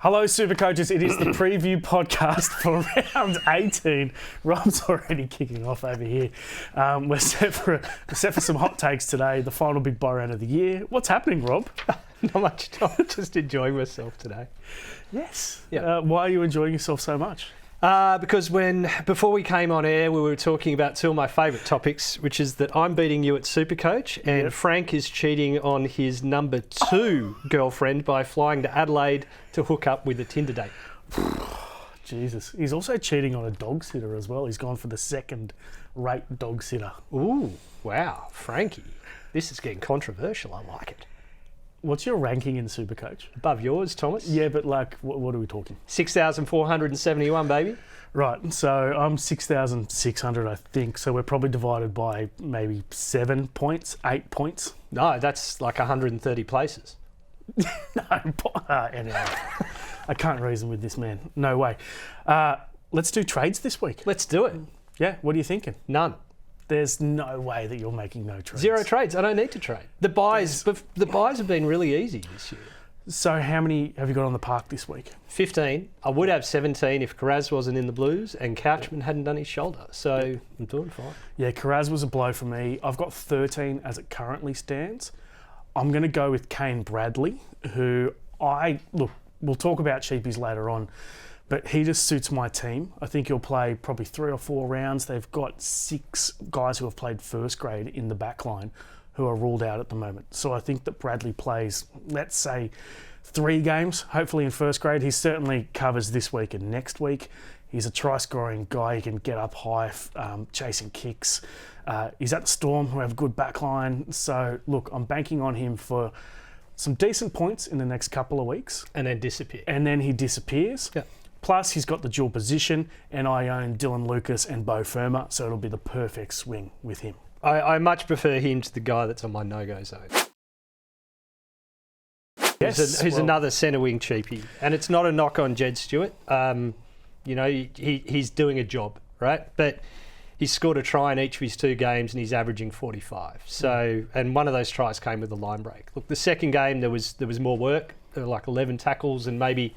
Hello, Supercoaches. It is the preview podcast for round 18. Rob's already kicking off over here. We're set for some hot takes today. The final big buy round of the year. What's happening, Rob? Not much. I'm just enjoying myself today. Yes. Yeah. Why are you enjoying yourself so much? Because before we came on air, we were talking about two of my favourite topics, which is that I'm beating you at SuperCoach, and Frank is cheating on his number 2 girlfriend by flying to Adelaide to hook up with a Tinder date. Jesus. He's also cheating on a dog sitter as well. He's gone for the second-rate dog sitter. Ooh, wow, Frankie. This is getting controversial. I like it. What's your ranking in SuperCoach? Above yours, Thomas. Yeah, but like, what are we talking? 6,471, baby. Right, so I'm 6,600, I think. So we're probably divided by maybe 7 points, 8 points. No, that's like 130 places. Anyway, I can't reason with this man. No way. Let's do trades this week. Let's do it. Yeah, what are you thinking? None. There's no way that you're making no trades. 0 trades. I don't need to trade. The buys have been really easy this year. So how many have you got on the park this week? 15. I would have 17 if Karaz wasn't in the Blues and Couchman hadn't done his shoulder. So I'm doing fine. Yeah, Karaz was a blow for me. I've got 13 as it currently stands. I'm going to go with Kane Bradley, who we'll talk about Cheapies later on, but he just suits my team. I think he'll play probably 3 or 4 rounds. They've got 6 guys who have played first grade in the back line who are ruled out at the moment. So I think that Bradley plays, let's say, 3 games, hopefully in first grade. He certainly covers this week and next week. He's a try-scoring guy. He can get up high, chasing kicks. He's at the Storm, who have a good back line. So, look, I'm banking on him for some decent points in the next couple of weeks. And then disappear. And then he disappears. Yeah. Plus, he's got the dual position, and I own Dylan Lucas and Bo Firma, so it'll be the perfect swing with him. I much prefer him to the guy that's on my no-go zone. Yes, who's another centre wing cheapie. And it's not a knock on Jed Stuart. He's doing a job, right? But he's scored a try in each of his 2 games and he's averaging 45. So, and one of those tries came with a line break. Look, the second game there was more work. There were like 11 tackles and maybe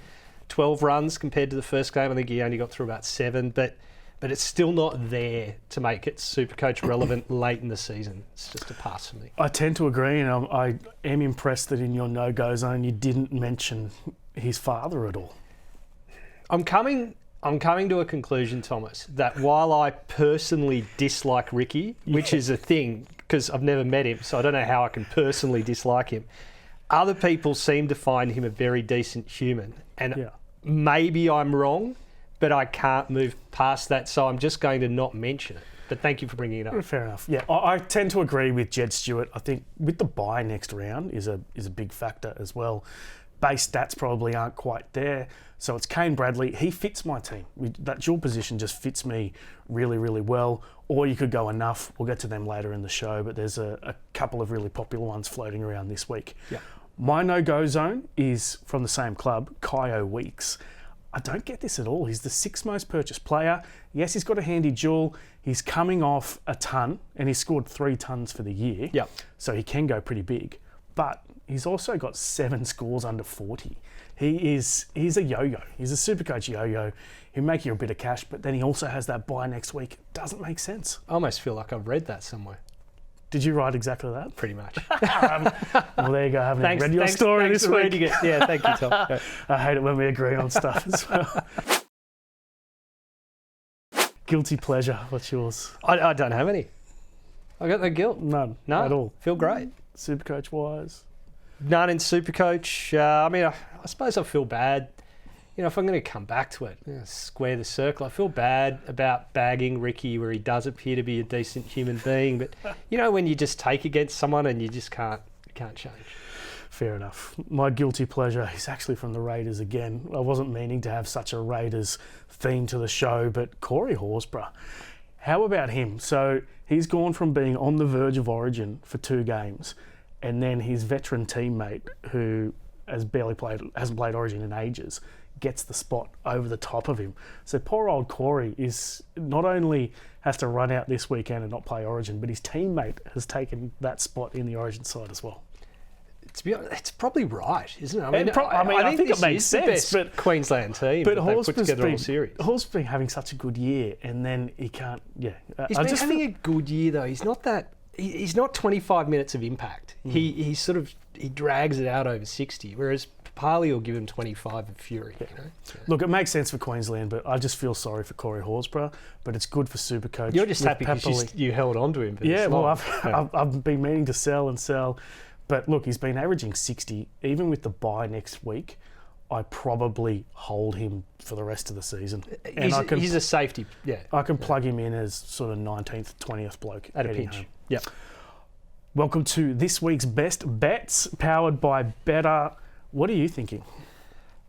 12 runs compared to the first game. I think he only got through about 7, but it's still not there to make it SuperCoach relevant late in the season. It's just a pass for me. I tend to agree, and I am impressed that in your no-go zone you didn't mention his father at all. I'm coming to a conclusion, Thomas, that while I personally dislike Ricky, which is a thing because I've never met him, so I don't know how I can personally dislike him, other people seem to find him a very decent human. And maybe I'm wrong, but I can't move past that, so I'm just going to not mention it. But thank you for bringing it up. Fair enough. Yeah, I tend to agree with Jed Stuart. I think with the bye next round is a big factor as well. Base stats probably aren't quite there. So it's Kane Bradley. He fits my team. That dual position just fits me really, really well. Or you could go enough. We'll get to them later in the show, but there's a couple of really popular ones floating around this week. Yeah. My no-go zone is from the same club, Kyo Weeks. I don't get this at all. He's the 6th most purchased player. Yes, he's got a handy dual. He's coming off a ton, and he's scored 3 tons for the year. Yep. So he can go pretty big. But he's also got 7 scores under 40. He's a yo-yo. He's a SuperCoach yo-yo. He'll make you a bit of cash, but then he also has that buy next week. Doesn't make sense. I almost feel like I've read that somewhere. Did you write exactly that? Pretty much. Well, there you go. I haven't read your story this week. Yeah, thank you, Tom. I hate it when we agree on stuff as well. Guilty pleasure. What's yours? I don't have any. I got no guilt. None. No. At all. Feel great. SuperCoach-wise? None in SuperCoach. I suppose I feel bad. If I'm going to come back to it, square the circle, I feel bad about bagging Ricky where he does appear to be a decent human being. But, when you just take against someone and you just can't change. Fair enough. My guilty pleasure is actually from the Raiders again. I wasn't meaning to have such a Raiders theme to the show, but Corey Horsburgh. How about him? So he's gone from being on the verge of Origin for 2 games, and then his veteran teammate, who hasn't played Origin in ages, gets the spot over the top of him. So poor old Corey is not only has to run out this weekend and not play Origin, but his teammate has taken that spot in the Origin side as well. It's probably right, isn't it? I think it makes sense. Best but Queensland team, but they put together all series. Hall's been having such a good year, and then he can't. Yeah, He's been having a good year though. He's not that. He's not 25 minutes of impact. He drags it out over 60, whereas Papali will give him 25 of fury. You know? Look, it makes sense for Queensland, but I just feel sorry for Corey Horsburgh. But it's good for Supercoach. You're just happy because you held on to him. For this well, long. I've been meaning to sell. But look, he's been averaging 60. Even with the bye next week, I probably hold him for the rest of the season. He's a safety. Yeah, I can plug him in as sort of 19th, 20th bloke at a pinch. Home. Yep. Welcome to this week's Best Bets, powered by Better. What are you thinking?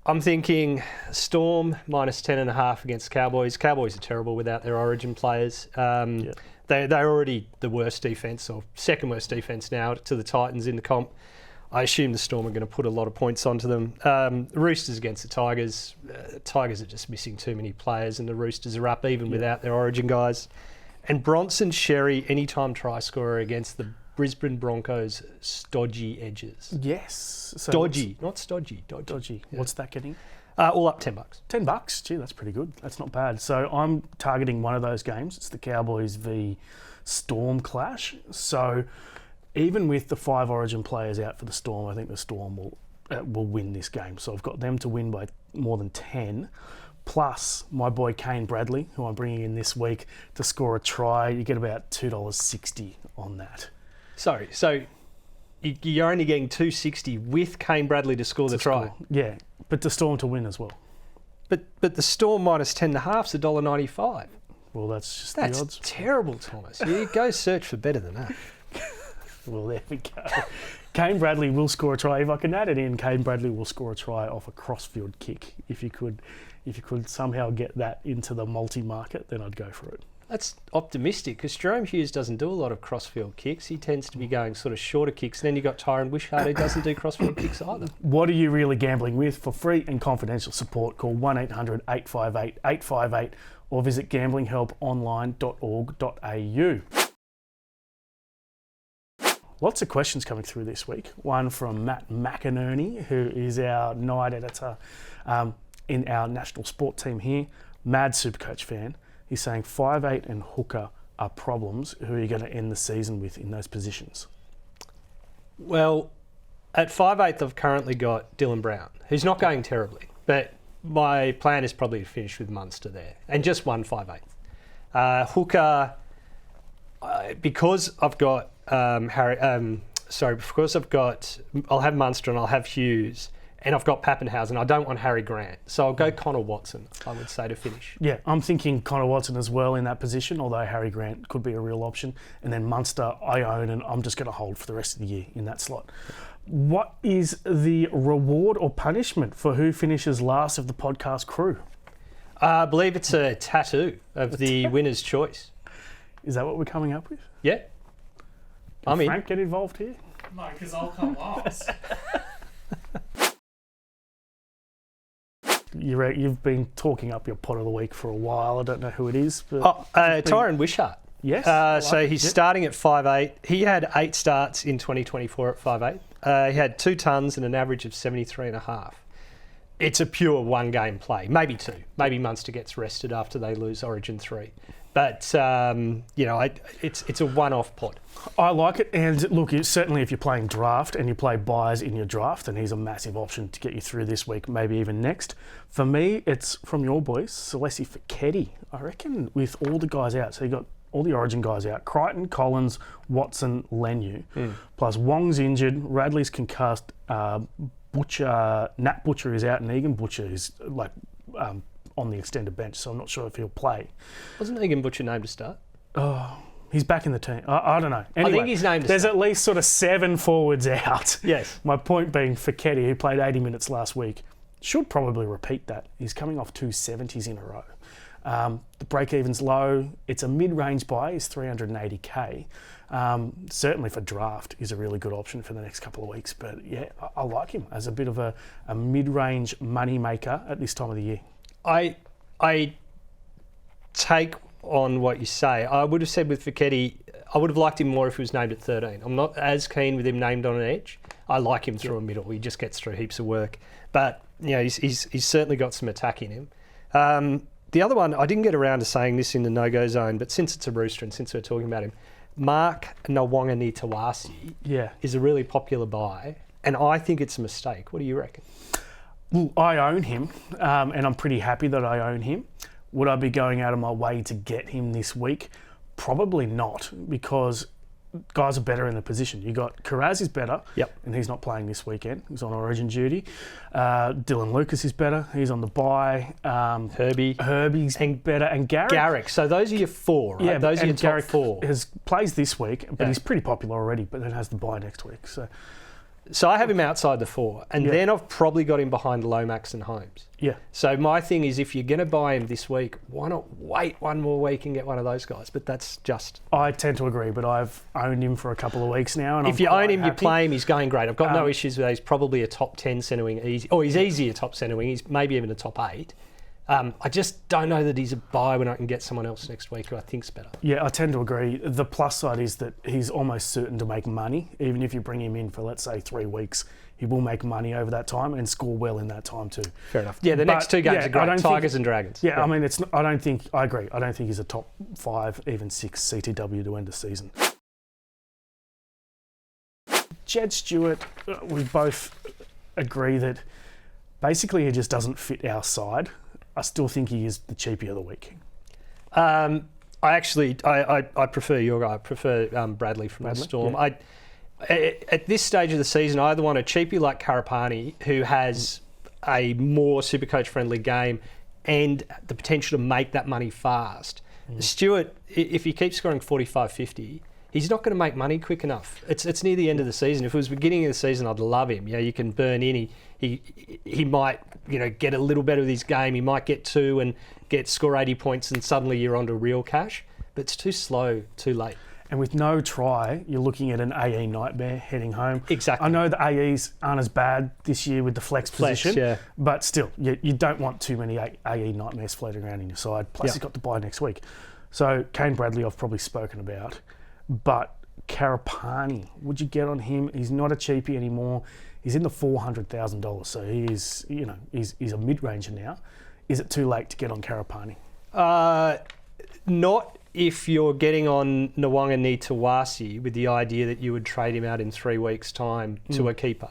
I'm thinking Storm minus 10.5 against Cowboys. Cowboys are terrible without their Origin players. They're already the worst defence, or second worst defence now to the Titans in the comp. I assume the Storm are going to put a lot of points onto them. Roosters against the Tigers. Tigers are just missing too many players, and the Roosters are up even without their Origin guys. And Bronson Sherry, anytime try scorer against the Brisbane Broncos stodgy edges. Yes. So dodgy, not stodgy. Dodgy. Yeah. What's that getting? All up $10. $10? Gee, that's pretty good. That's not bad. So I'm targeting one of those games. It's the Cowboys v Storm clash. So even with the 5 Origin players out for the Storm, I think the Storm will win this game. So I've got them to win by more than 10. Plus my boy Kane Bradley, who I'm bringing in this week to score a try. You get about $2.60 on that. Sorry, so you're only getting $2.60 with Kane Bradley to score the try. Yeah, but the Storm to win as well. But the Storm minus 10.5 is $1.95. Well, that's just the odds. That's terrible, Thomas. You go search for better than that. Well, there we go. Kane Bradley will score a try. If I can add it in, Kane Bradley will score a try off a crossfield kick. If you could somehow get that into the multi-market, then I'd go for it. That's optimistic because Jerome Hughes doesn't do a lot of crossfield kicks. He tends to be going sort of shorter kicks. And then you've got Tyron Wishart who doesn't do crossfield kicks either. What are you really gambling with? For free and confidential support, call 1-800-858-858 or visit gamblinghelponline.org.au. Lots of questions coming through this week. One from Matt McInerney, who is our night editor in our national sport team here. Mad Supercoach fan. He's saying 5'8" and hooker are problems. Who are you going to end the season with in those positions? Well, at 5'8", I've currently got Dylan Brown, who's not going terribly, but my plan is probably to finish with Munster there, and just one 5'8". Hooker, because I've got I'll have Munster and I'll have Hughes. And I've got Pappenhausen. I don't want Harry Grant. So I'll go Connor Watson, I would say, to finish. Yeah, I'm thinking Connor Watson as well in that position, although Harry Grant could be a real option. And then Munster, I own, and I'm just going to hold for the rest of the year in that slot. What is the reward or punishment for who finishes last of the podcast crew? I believe it's a tattoo of the winner's choice. Is that what we're coming up with? Yeah. Can Frank get involved here? No, because I'll come last. You've been talking up your pot of the week for a while. I don't know who it is. But Tyron Wishart. Yes. So he's starting at 5'8". He had 8 starts in 2024 at 5'8". He had 2 tons and an average of 73.5. It's a pure one-game play, maybe 2. Maybe Munster gets rested after they lose Origin 3. But, it's a one-off pot. I like it. And look, certainly if you're playing draft and you play buys in your draft, then he's a massive option to get you through this week, maybe even next. For me, it's from your boys, Celesi Fiketti. I reckon with all the guys out, so you got all the Origin guys out, Crichton, Collins, Watson, Lenu, plus Wong's injured, Radley's concussed, Nat Butcher is out, and Egan Butcher is on the extended bench, so I'm not sure if he'll play. Wasn't Egan Butcher named to start? Oh, he's back in the team. I don't know. Anyway, I think he's named to there's start. At least sort of 7 forwards out. Yes. My point being, Fiketti, who played 80 minutes last week, should probably repeat that. He's coming off 2 70s in a row. The break-even's low. It's a mid-range buy. He's $380K. Certainly for draft is a really good option for the next couple of weeks. But yeah, I like him as a bit of a mid-range money maker at this time of the year. I take on what you say. I would have said with Fiketti, I would have liked him more if he was named at 13. I'm not as keen with him named on an edge. I like him through a middle. He just gets through heaps of work. But, he's certainly got some attack in him. The other one, I didn't get around to saying this in the no-go zone, but since it's a rooster and since we're talking about him, Mark Nawaqanitawase is a really popular buy, and I think it's a mistake. What do you reckon? Well, I own him, and I'm pretty happy that I own him. Would I be going out of my way to get him this week? Probably not, because guys are better in the position. You got Karaz is better, and he's not playing this weekend. He's on Origin duty. Dylan Lucas is better. He's on the bye. Herbie's better, and Garrick. So those are your four, right? Yeah, those are your Garrick top four. Plays this week, but he's pretty popular already. But then has the bye next week. So I have him outside the four, and then I've probably got him behind Lomax and Holmes. Yeah. So my thing is, if you're going to buy him this week, why not wait one more week and get one of those guys? But that's just... I tend to agree, but I've owned him for a couple of weeks now. And if you own him, you play him, he's going great. I've got no issues with that. He's probably a top 10 centre wing easy. Or he's easy a top centre wing. He's maybe even a top 8. I just don't know that he's a buy when I can get someone else next week who I think's better. Yeah, I tend to agree. The plus side is that he's almost certain to make money. Even if you bring him in for, let's say, 3 weeks, he will make money over that time and score well in that time too. Fair enough. Yeah, the next 2 games are great. Tigers and Dragons. Yeah, I mean, I agree. I don't think he's a top 5, even 6 CTW to end the season. Jed Stuart, we both agree that basically he just doesn't fit our side. I still think he is the cheapie of the week. I prefer your guy. I prefer Bradley from the Storm. Yeah. At this stage of the season, I either want a cheapie like Karapani, who has a more Supercoach friendly game and the potential to make that money fast. Stuart, if he keeps scoring 45, 50, he's not going to make money quick enough. It's near the end of the season. If it was beginning of the season, I'd love him. You can burn in. He might get a little better with his game. He might get 2 and score 80 points, and suddenly you're onto real cash. But it's too slow, too late. And with no try, you're looking at an AE nightmare heading home. Exactly. I know the AEs aren't as bad this year with the flex position, but still, you don't want too many AE nightmares floating around in your side. Plus, he's got to buy next week. So Kane Bradley, I've probably spoken about. But Karapani, would you get on him? He's not a cheapie anymore. He's in the $400,000, so he's a mid-ranger now. Is it too late to get on Karapani? Not if you're getting on Nawaqanitawase with the idea that you would trade him out in 3 weeks' time to a keeper.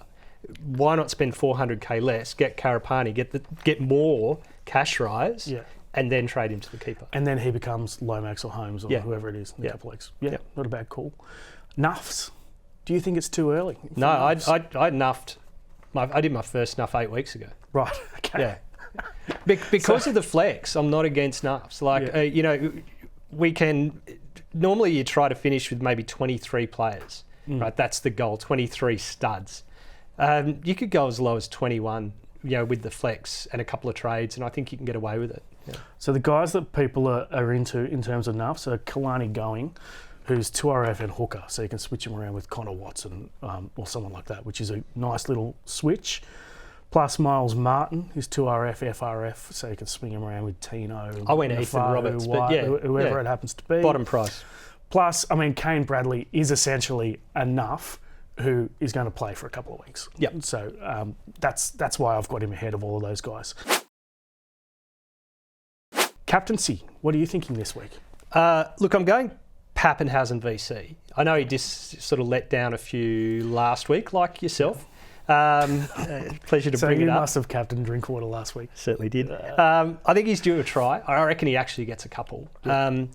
Why not spend $400K less, get Karapani, get more cash rise, and then trade him to the keeper? And then he becomes Lomax or Holmes or whoever it is in a couple of weeks. Yeah, not a bad call. Nuffs. Do you think it's too early? No, I nuffed. I did my first nuff 8 weeks ago. Right. Okay. Yeah. Because of the flex, I'm not against nuffs. We can normally you try to finish with maybe 23 players, right? That's the goal. 23 studs. You could go as low as 21, with the flex and a couple of trades, and I think you can get away with it. Yeah. So the guys that people are into in terms of nuffs are Kalani Going, who's 2RF and hooker, so you can switch him around with Connor Watson or someone like that, which is a nice little switch. Plus Miles Martin, who's 2RF, FRF, so you can swing him around with Tino. I went Ethan Roberts, but whoever it happens to be. Bottom price. Plus, Kane Bradley is essentially enough who is going to play for a couple of weeks. Yep. So that's why I've got him ahead of all of those guys. Captaincy, what are you thinking this week? Look, I'm going Pappenhausen VC. I know he just sort of let down a few last week, like yourself. Pleasure to bring it up. So you must have captained Drinkwater last week. Certainly did. I think he's due a try. I reckon he actually gets a couple. Yeah.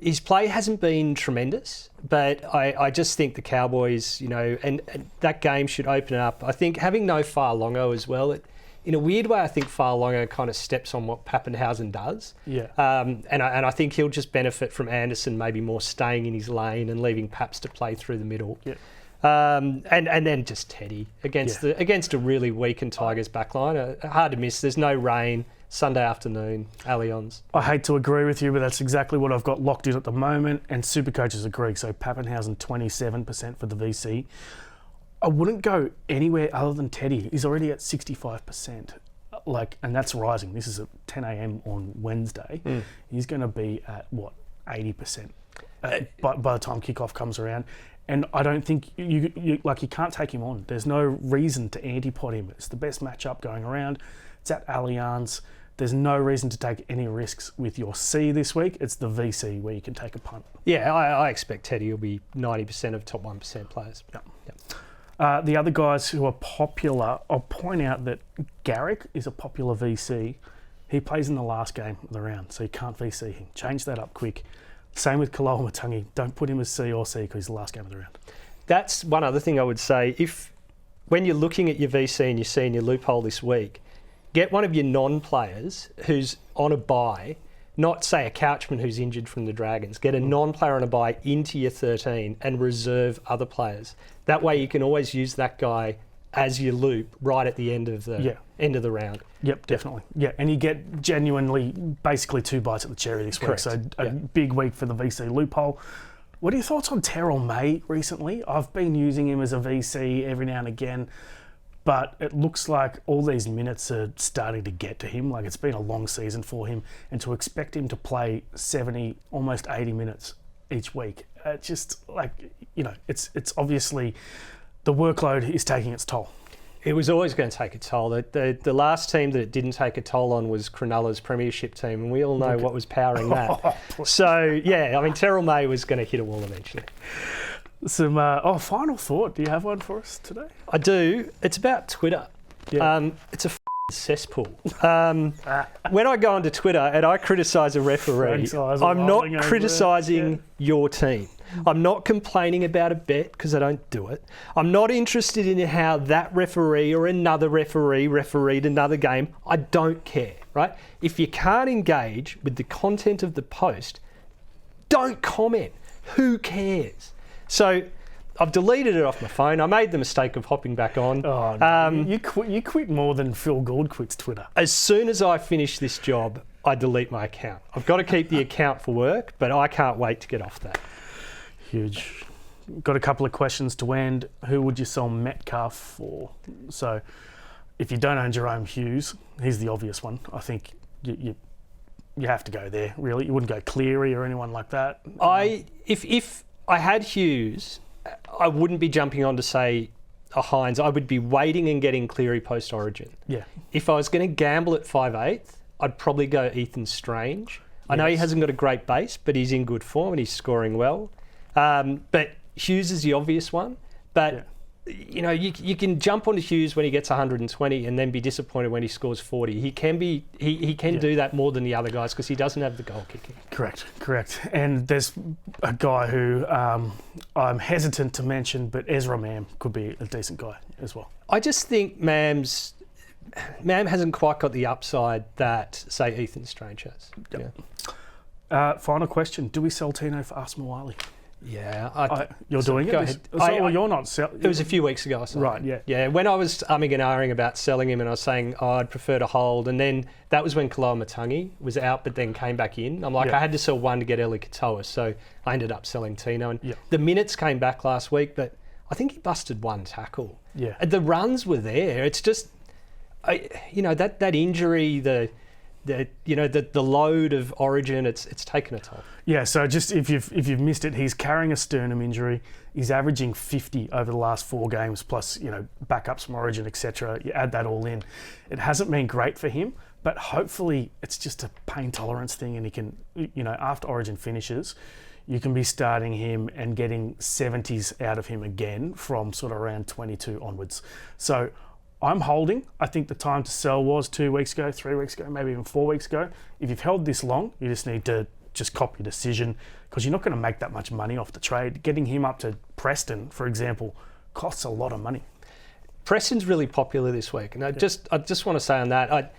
His play hasn't been tremendous, but I just think the Cowboys, and that game should open up. I think having no Fa'alongo as well, in a weird way, I think Fa'alongo kind of steps on what Pappenhausen does. Yeah. And I think he'll just benefit from Anderson maybe more staying in his lane and leaving Paps to play through the middle. Yeah. And then just Teddy against a really weakened Tigers backline. Hard to miss. There's no rain. Sunday afternoon, Allianz. I hate to agree with you, but that's exactly what I've got locked in at the moment. And Supercoaches agree. So Pappenhausen 27% for the VC. I wouldn't go anywhere other than Teddy. He's already at 65%. And that's rising. This is at 10 a.m. on Wednesday. He's going to be at 80% by the time kickoff comes around. And I don't think you can't take him on. There's no reason to anti-pod him. It's the best matchup going around. It's at Allianz. There's no reason to take any risks with your C this week. It's the VC where you can take a punt. Yeah, I expect Teddy will be 90% of top 1% players. Yep. The other guys who are popular, I'll point out that Garrick is a popular VC. He plays in the last game of the round, so you can't VC him. Change that up quick. Same with Nawaqanitawase. Don't put him as C or C because he's the last game of the round. That's one other thing I would say. When you're looking at your VC and you're seeing your loophole this week, get one of your non-players who's on a bye, not say a Couchman who's injured from the Dragons. Get a non-player on a bye into your 13 and reserve other players. That way you can always use that guy as your loop right at the end of the round. Yep, definitely. Yeah, and you get genuinely basically 2 bites at the cherry this week. Correct. So a big week for the VC loophole. What are your thoughts on Terrell May recently? I've been using him as a VC every now and again, but it looks like all these minutes are starting to get to him. Like, it's been a long season for him, and to expect him to play 70, almost 80 minutes each week, just like, it's obviously the workload is taking its toll. It was always going to take a toll. The last team that it didn't take a toll on was Cronulla's premiership team, and we all know what was powering that. So, Terrell May was going to hit a wall eventually. Some final thought. Do you have one for us today? I do. It's about Twitter. Yeah. It's a cesspool. When I go onto Twitter and I criticise a referee, I'm not criticising your team. I'm not complaining about a bet because I don't do it. I'm not interested in how that referee or another referee refereed another game. I don't care, right? If you can't engage with the content of the post, don't comment. Who cares? So I've deleted it off my phone. I made the mistake of hopping back on. Oh, no. You quit more than Phil Gould quits Twitter. As soon as I finish this job, I delete my account. I've got to keep the account for work, but I can't wait to get off that. Huge. Got a couple of questions to end. Who would you sell Metcalf for? So if you don't own Jerome Hughes, he's the obvious one. I think you have to go there, really. You wouldn't go Cleary or anyone like that. If I had Hughes, I wouldn't be jumping on to say a Hines. I would be waiting and getting Cleary post-Origin. Yeah. If I was going to gamble at 5/8, I'd probably go Ethan Strange. I know he hasn't got a great base, but he's in good form and he's scoring well. But Hughes is the obvious one. But, you can jump onto Hughes when he gets 120 and then be disappointed when he scores 40. He can do that more than the other guys because he doesn't have the goal kicking. Correct. And there's a guy who I'm hesitant to mention, but Ezra Mam could be a decent guy as well. I just think Mam hasn't quite got the upside that, say, Ethan Strange has. Yep. Yeah. Final question. Do we sell Tino for Asmawali? Yeah. You're doing it? Go ahead. You're not selling. It was a few weeks ago. Right, yeah. Yeah, when I was umming and ahhing about selling him and I was saying, I'd prefer to hold. And then that was when Nawaqanitawase was out but then came back in. I'm like, I had to sell one to get Eli Katoa. So I ended up selling Tino. And the minutes came back last week, but I think he busted one tackle. Yeah. The runs were there. It's just, that injury, the load of Origin, it's taken a toll. Yeah, so just if you've missed it, he's carrying a sternum injury. He's averaging 50 over the last 4 games, plus backups from Origin, etc. You add that all in, it hasn't been great for him. But hopefully, it's just a pain tolerance thing, and he can, after Origin finishes, you can be starting him and getting 70s out of him again from sort of around 22 onwards. So I'm holding. I think the time to sell was 2 weeks ago, 3 weeks ago, maybe even 4 weeks ago. If you've held this long, you just need to just cop your decision because you're not going to make that much money off the trade. Getting him up to Preston, for example, costs a lot of money. Preston's really popular this week. And I just want to say on that,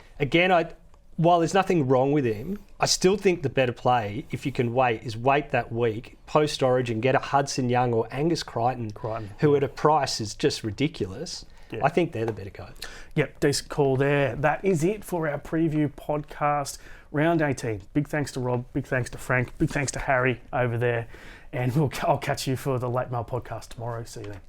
while there's nothing wrong with him, I still think the better play, if you can wait, is wait that week, post-Origin, get a Hudson Young or Angus Crichton, who at a price is just ridiculous. Yeah. I think they're the better guys. Yep, decent call there. That is it for our preview podcast, round 18. Big thanks to Rob, big thanks to Frank, big thanks to Harry over there. And I'll catch you for the Late Mail podcast tomorrow. See you then.